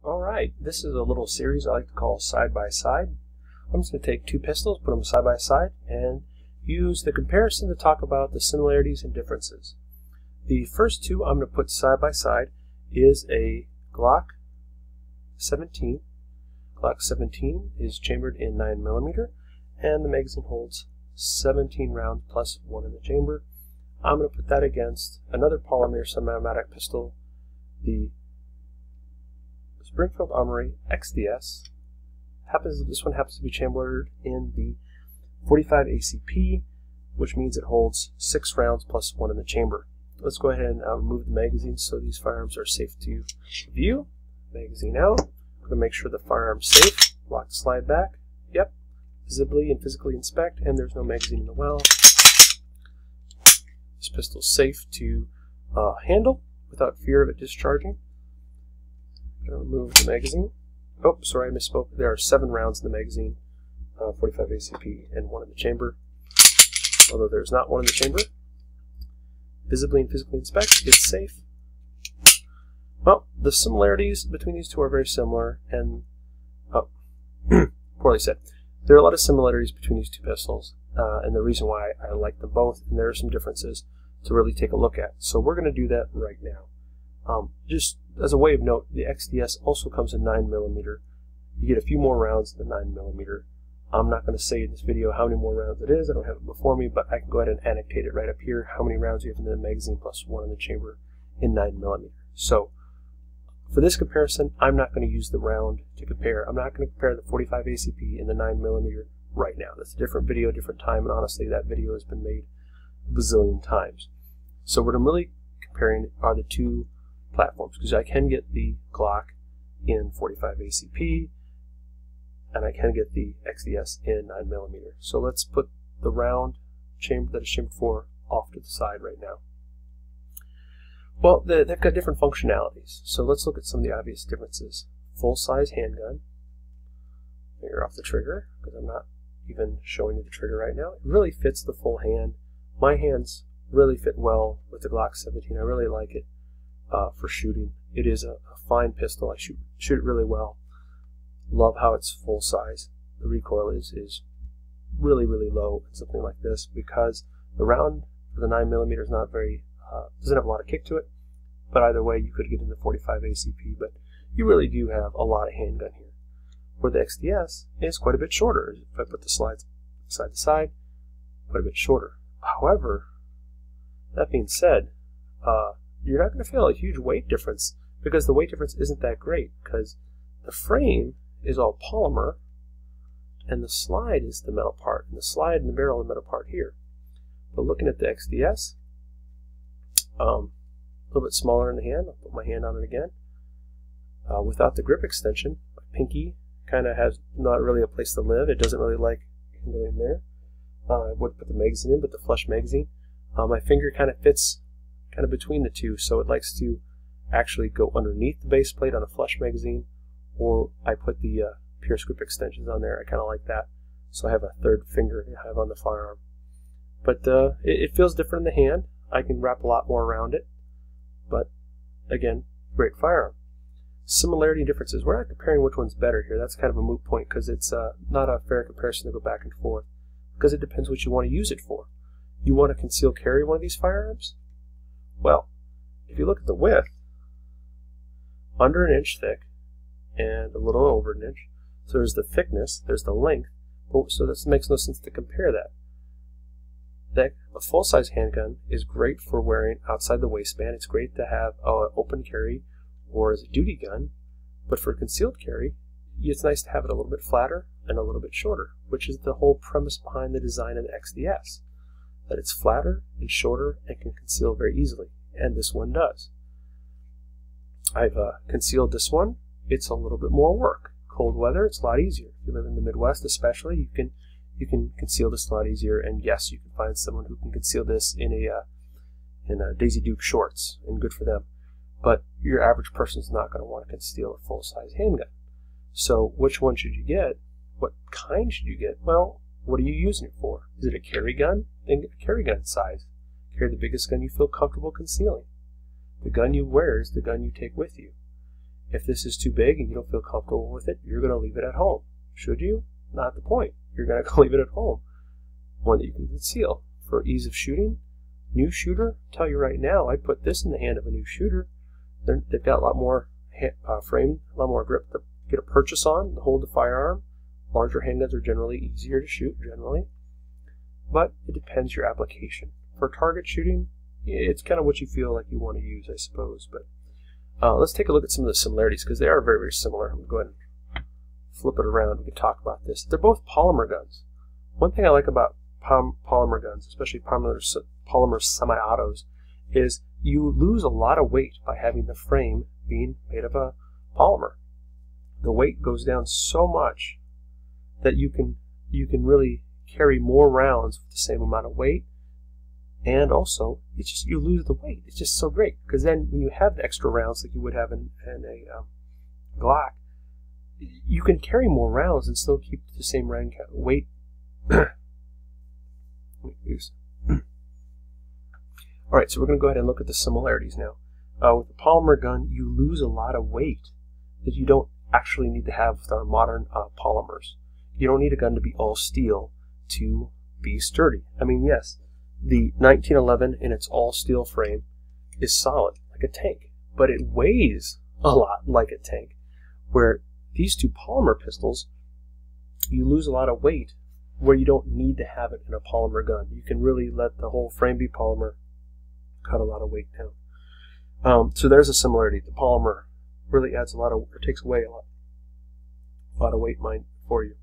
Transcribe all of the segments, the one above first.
Alright, this is a little series I like to call side by side. I'm just going to take two pistols, put them side by side, and use the comparison to talk about the similarities and differences. The first two I'm going to put side by side is a Glock 17. Glock 17 is chambered in 9mm, and the magazine holds 17 rounds plus one in the chamber. I'm going to put that against another polymer semi-automatic pistol, the Springfield Armory XDs. This one happens to be chambered in the 45 ACP, which means it holds 6 rounds plus one in the chamber. Let's go ahead and remove the magazine so these firearms are safe to view. Magazine out. I'm going to make sure the firearm's safe. Lock the slide back. Yep. Visibly and physically inspect, and there's no magazine in the well. This pistol's safe to handle without fear of it discharging. I'm going to remove the magazine. Oh, sorry, I misspoke. There are 7 rounds in the magazine, 45 ACP, and 1 in the chamber. Although there's not one in the chamber. Visibly and physically inspect, it's safe. Well, the similarities between these two are very similar, and poorly said. There are a lot of similarities between these two pistols, and the reason why I like them both, and there are some differences to really take a look at. So we're going to do that right now. Just as a way of note, the XDs also comes in 9mm. You get a few more rounds in the 9mm. I'm not going to say in this video how many more rounds it is. I don't have it before me, but I can go ahead and annotate it right up here, how many rounds you have in the magazine plus 1 in the chamber in 9mm. So for this comparison, I'm not going to use the round to compare. I'm not going to compare the 45 ACP and the 9mm right now. That's a different video, different time, and honestly, that video has been made a bazillion times. So what I'm really comparing are the two platforms, because I can get the Glock in 45 ACP, and I can get the XDs in 9mm. So let's put the round chamber that is chambered for off to the side right now. Well, they've got different functionalities, so let's look at some of the obvious differences. Full-size handgun. Finger off the trigger, because I'm not even showing you the trigger right now. It really fits the full hand. My hands really fit well with the Glock 17. I really like it for shooting. It is a fine pistol. I shoot it really well. Love how it's full size. The recoil is really, really low in something like this, because the round for the 9mm is not very doesn't have a lot of kick to it, but either way you could get into 45 ACP, but you really do have a lot of handgun here. Where the XDs is quite a bit shorter. If I put the slides side to side, quite a bit shorter. However, that being said, you're not going to feel a huge weight difference, because the weight difference isn't that great, because the frame is all polymer and the slide is the metal part, and the slide and the barrel are the metal part here. But looking at the XDs, a little bit smaller in the hand. I'll put my hand on it again. Without the grip extension, my pinky kind of has not really a place to live. It doesn't really like handling there. I would put the magazine in, but the flush magazine. My finger kind of fits kind of between the two, so it likes to actually go underneath the base plate on a flush magazine, or I put the pierce grip extensions on there. I kind of like that, so I have a third finger I have on the firearm. But it feels different in the hand. I can wrap a lot more around it, but again, great firearm. Similarity and differences. We're not comparing which one's better here. That's kind of a moot point, because it's not a fair comparison to go back and forth, because it depends what you want to use it for. You want to conceal carry one of these firearms? Well, if you look at the width, under 1 inch thick and a little over 1 inch. So there's the thickness, there's the length, so this makes no sense to compare that. A full-size handgun is great for wearing outside the waistband. It's great to have open carry or as a duty gun, but for concealed carry, it's nice to have it a little bit flatter and a little bit shorter, which is the whole premise behind the design of the XDs, that it's flatter and shorter and can conceal very easily, and this one does. I've concealed this one. It's a little bit more work. Cold weather, it's a lot easier. If you live in the Midwest especially, you can conceal this a lot easier, and yes, you can find someone who can conceal this in a Daisy Duke shorts, and good for them. But your average person is not going to want to conceal a full-size handgun. So which one should you get? What kind should you get? Well, what are you using it for? Is it a carry gun? Then get a carry gun size. Carry the biggest gun you feel comfortable concealing. The gun you wear is the gun you take with you. If this is too big and you don't feel comfortable with it, you're going to leave it at home. Should you? Not the point. You're going to leave it at home. One that you can conceal. For ease of shooting, new shooter, I'll tell you right now, I'd put this in the hand of a new shooter. They've got a lot more frame, a lot more grip to get a purchase on, to hold the firearm. Larger handguns are generally easier to shoot, generally. But it depends your application. For target shooting, it's kind of what you feel like you want to use, I suppose. But let's take a look at some of the similarities, because they are very, very similar. I'm going to go ahead and flip it around. We can talk about this. They're both polymer guns. One thing I like about polymer guns, especially polymer semi-autos, is you lose a lot of weight by having the frame being made of a polymer. The weight goes down so much that you can really carry more rounds with the same amount of weight, and also it's just you lose the weight. It's just so great, because then when you have the extra rounds like you would have in a Glock, you can carry more rounds and still keep the same round weight. Alright, so we're going to go ahead and look at the similarities now. With the polymer gun, you lose a lot of weight that you don't actually need to have with our modern polymers. You don't need a gun to be all steel to be sturdy. I mean, yes, the 1911 in its all steel frame is solid, like a tank, but it weighs a lot like a tank, where these two polymer pistols, you lose a lot of weight where you don't need to have it in a polymer gun. You can really let the whole frame be polymer, cut a lot of weight down. So there's a similarity. The polymer really adds a lot of, or takes away a lot of weight for you.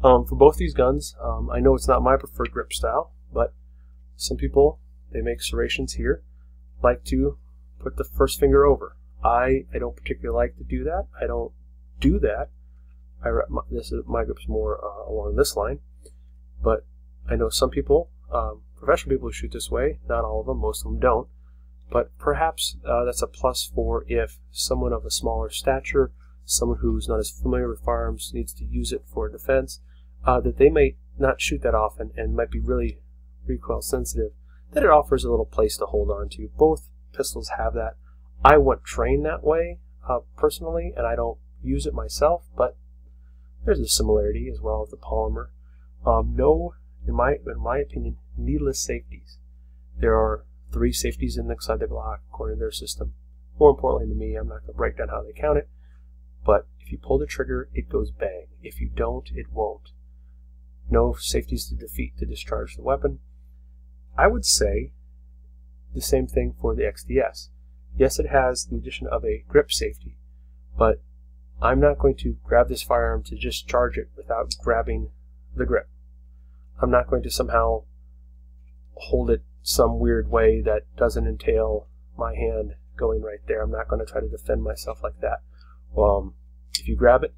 For both these guns, I know it's not my preferred grip style, but some people, they make serrations here, like to put the first finger over. I don't particularly like to do that. I don't do that. My grip's more along this line, but I know some people, professional people who shoot this way. Not all of them, most of them don't, but perhaps that's a plus for if someone of a smaller stature, someone who's not as familiar with firearms, needs to use it for defense, that they may not shoot that often and might be really recoil sensitive, that it offers a little place to hold on to. Both pistols have that. I wasn't trained that way personally, and I don't use it myself, but there's a similarity as well with the polymer. No, in my opinion, needless safeties. There are 3 safeties inside the Glock according to their system. More importantly to me, I'm not going to break down how they count it, but if you pull the trigger, it goes bang. If you don't, it won't. No safeties to discharge the weapon. I would say the same thing for the XDs. Yes, it has the addition of a grip safety, but I'm not going to grab this firearm to just charge it without grabbing the grip. I'm not going to somehow hold it some weird way that doesn't entail my hand going right there. I'm not going to try to defend myself like that. If you grab it,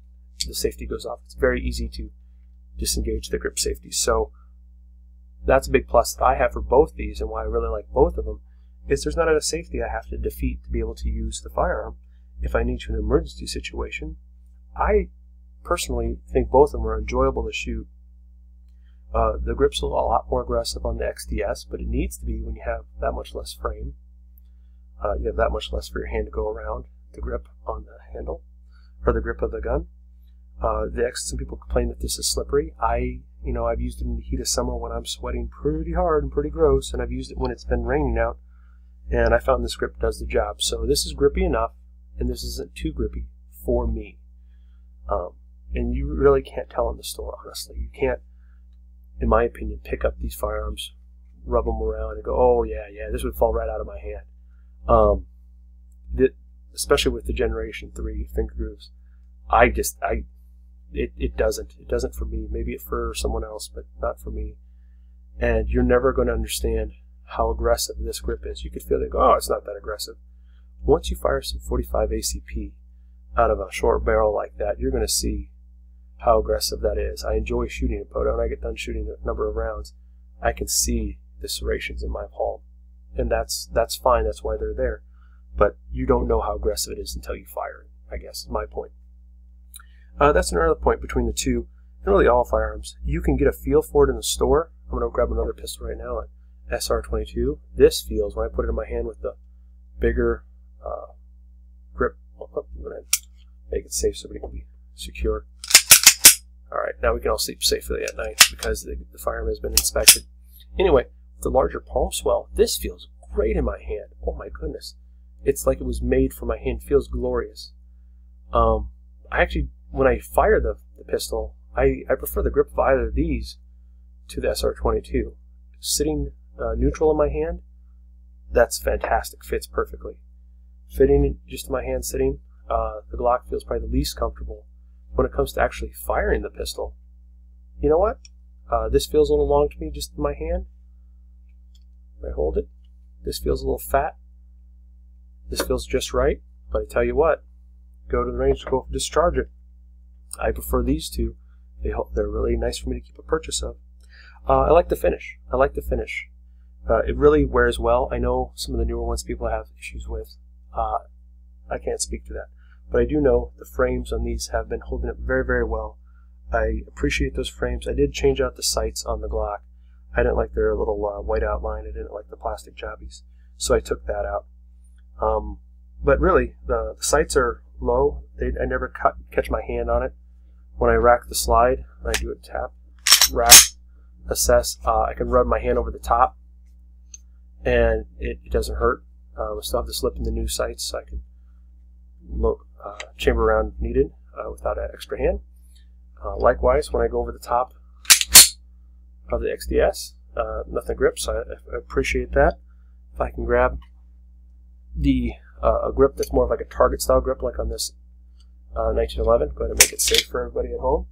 the safety goes off. It's very easy to disengage the grip safety. So that's a big plus that I have for both these, and why I really like both of them, is there's not a safety I have to defeat to be able to use the firearm if I need to in an emergency situation. I personally think both of them are enjoyable to shoot. The grip's a lot more aggressive on the XDs, but it needs to be when you have that much less frame. You have that much less for your hand to go around the grip on the handle, or the grip of the gun. Some people complain that this is slippery. I've used it in the heat of summer when I'm sweating pretty hard and pretty gross, and I've used it when it's been raining out, and I found this grip does the job. So this is grippy enough, and this isn't too grippy for me. And you really can't tell in the store, honestly. You can't, in my opinion, pick up these firearms, rub them around, and go, oh yeah, this would fall right out of my hand. Especially with the Generation 3 finger grooves, it doesn't for me. Maybe it for someone else, but not for me. And you're never going to understand how aggressive this grip is. You could feel it, go, oh, it's not that aggressive. Once you fire some 45 ACP out of a short barrel like that, you're going to see how aggressive that is. I enjoy shooting it, but when I get done shooting a number of rounds, I can see the serrations in my palm, and that's fine. That's why they're there. But you don't know how aggressive it is until you fire it, I guess is my point. That's another point between the two, and really all firearms. You can get a feel for it in the store. I'm going to grab another pistol right now, an SR22. This feels, when I put it in my hand with the bigger grip, I'm going to make it safe so everybody can be secure. All right, now we can all sleep safely at night because the firearm has been inspected. Anyway, the larger palm swell, this feels great in my hand. Oh my goodness. It's like it was made for my hand. It feels glorious. I actually, when I fire the pistol, I prefer the grip of either of these to the SR22. Sitting neutral in my hand, that's fantastic. Fits perfectly. Fitting it just in my hand sitting, the Glock feels probably the least comfortable. When it comes to actually firing the pistol, you know what? This feels a little long to me just in my hand. I hold it. This feels a little fat. This feels just right. But I tell you what, go to the range to go discharge it. I prefer these two. They're really nice for me to keep a purchase of. I like the finish. I like the finish. It really wears well. I know some of the newer ones people have issues with. I can't speak to that. But I do know the frames on these have been holding up very, very well. I appreciate those frames. I did change out the sights on the Glock. I didn't like their little white outline. I didn't like the plastic jobbies. So I took that out. But really, the sights are low. I never catch my hand on it. When I rack the slide, I do a tap, rack, assess. I can rub my hand over the top, and it doesn't hurt. We still have the slip in the new sights, so I can chamber around needed without an extra hand. Likewise, when I go over the top of the XDS, nothing grips, so I appreciate that. If I can grab a grip that's more of like a target style grip, like on this 1911, go ahead and make it safe for everybody at home,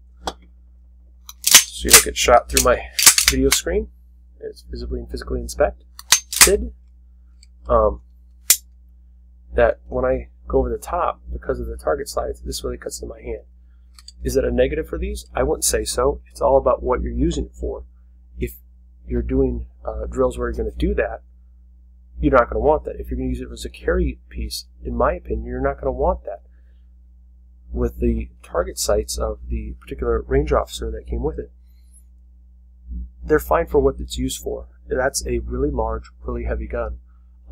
so you don't get shot through my video screen. It's visibly and physically inspected. That when I go over the top, because of the target slides, this really cuts in my hand. Is it a negative for these? I wouldn't say so. It's all about what you're using it for. If you're doing drills where you're going to do that, you're not going to want that. If you're going to use it as a carry piece, in my opinion, you're not going to want that. With the target sights of the particular range officer that came with it, they're fine for what it's used for. That's a really large, really heavy gun.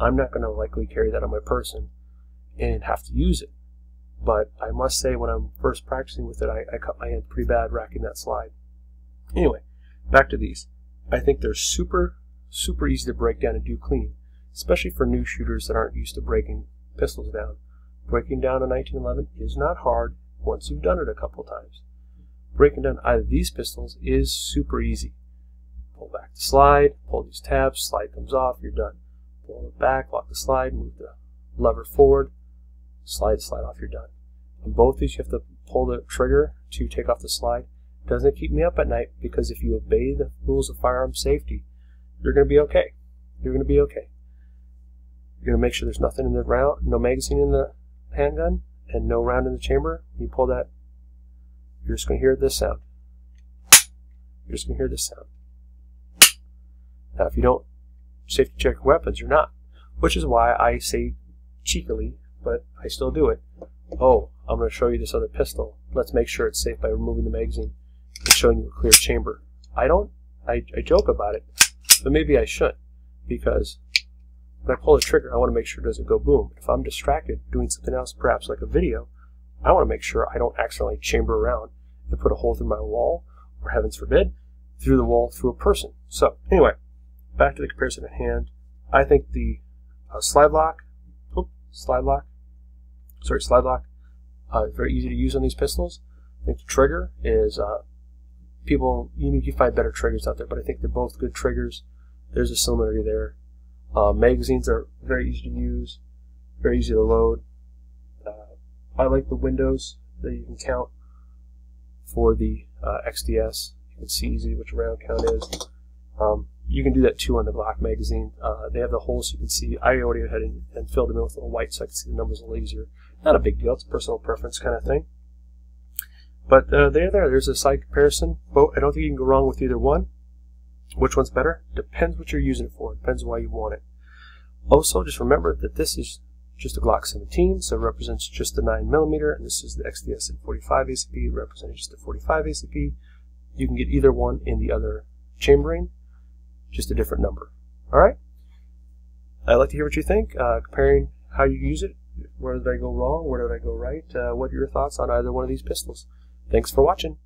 I'm not going to likely carry that on my person and have to use it. But I must say, when I'm first practicing with it, I cut my hand pretty bad racking that slide. Anyway, back to these. I think they're super, super easy to break down and do clean, especially for new shooters that aren't used to breaking pistols down. Breaking down a 1911 is not hard once you've done it a couple times. Breaking down either of these pistols is super easy. Pull back the slide, pull these tabs, slide comes off, you're done. Pull it back, lock the slide, move the lever forward, slide off, you're done. On both these, you have to pull the trigger to take off the slide. It doesn't keep me up at night, because if you obey the rules of firearm safety, you're going to be okay. You're going to be okay. You're going to make sure there's nothing in the round, no magazine in the handgun, and no round in the chamber. When you pull that, you're just going to hear this sound. You're just going to hear this sound. Now, if you don't safety check your weapons, you're not. Which is why I say cheekily, but I still do it. Oh, I'm going to show you this other pistol. Let's make sure it's safe by removing the magazine and showing you a clear chamber. I joke about it, but maybe I shouldn't, because when I pull the trigger, I want to make sure it doesn't go boom. If I'm distracted doing something else, perhaps like a video, I want to make sure I don't accidentally chamber around and put a hole through my wall, or heavens forbid, through the wall through a person. So anyway, back to the comparison at hand. I think the slide lock, very easy to use on these pistols. I think the trigger is, you find better triggers out there, but I think they're both good triggers. There's a similarity there. Magazines are very easy to use, very easy to load. I like the windows that you can count for the XDS. You can see easily which round count is. You can do that too on the Glock magazine. They have the holes so you can see. I already went ahead and filled them in with a little white so I can see the numbers a little easier. Not a big deal. It's a personal preference kind of thing. But there's a side comparison. I don't think you can go wrong with either one. Which one's better? Depends what you're using it for. Depends why you want it. Also, just remember that this is just a Glock 17, so it represents just the 9mm, and this is the XDS in 45 ACP, representing just the 45 ACP. You can get either one in the other chambering, just a different number. Alright? I'd like to hear what you think, comparing how you use it, Where did I go wrong? Where did I go right? What are your thoughts on either one of these pistols? Thanks for watching.